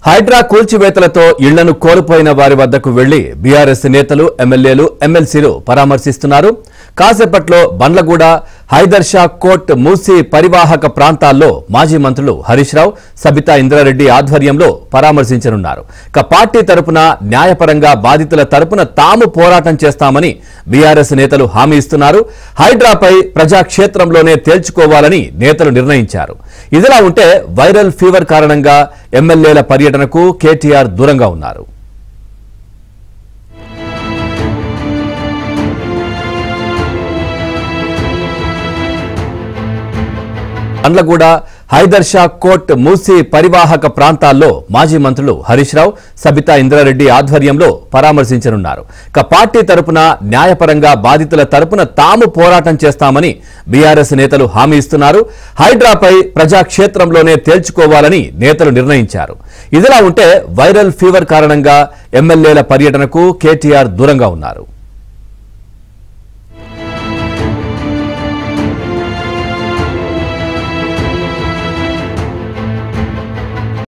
హైడ్రా కూల్చివేతలతో ఇళ్లను కోల్పోయిన వారి వద్దకు వెళ్లి బీఆర్ఎస్ నేతలు ఎమ్మెల్యేలు ఎమ్మెల్సీలు పరామర్శిస్తున్నారు. కాసేపట్లో బండ్లగూడ, హైదర్షా కోట్, మూసీ పరివాహక ప్రాంతాల్లో మాజీ మంత్రులు హరీష్ రావు, సబితా ఇంద్రారెడ్డి ఆధ్వర్యంలో పరామర్శించనున్నారు. పార్టీ తరపున న్యాయపరంగా బాధితుల తరపున తాము పోరాటం చేస్తామని బీఆర్ఎస్ నేతలు హామీ ఇస్తున్నారు. హైడ్రాపై ప్రజాక్షేత్రంలోనే తేల్చుకోవాలని నేతలు నిర్ణయించారు. ఇదిలా ఉంటే వైరల్ ఫీవర్ కారణంగా ఎమ్మెల్యేల పర్యటనకు కేటీఆర్ దూరంగా ఉన్నారు. బండ్లగూడ, హైదర్షా కోట్, మూసీ పరివాహక ప్రాంతాల్లో మాజీ మంత్రులు హరీష్ రావు, సబితా ఇంద్రారెడ్డి ఆధ్వర్యంలో పరామర్శించనున్నారు. పార్టీ తరపున న్యాయపరంగా బాధితుల తరపున తాము పోరాటం చేస్తామని బీఆర్ఎస్ నేతలు హామీ ఇస్తున్నారు. హైడ్రాపై ప్రజాక్షేత్రంలోనే తేల్చుకోవాలని నేతలు నిర్ణయించారు. ఇదిలా ఉంటే వైరల్ ఫీవర్ కారణంగా ఎమ్మెల్యేల పర్యటనకు కేటీఆర్ దూరంగా ఉన్నారు.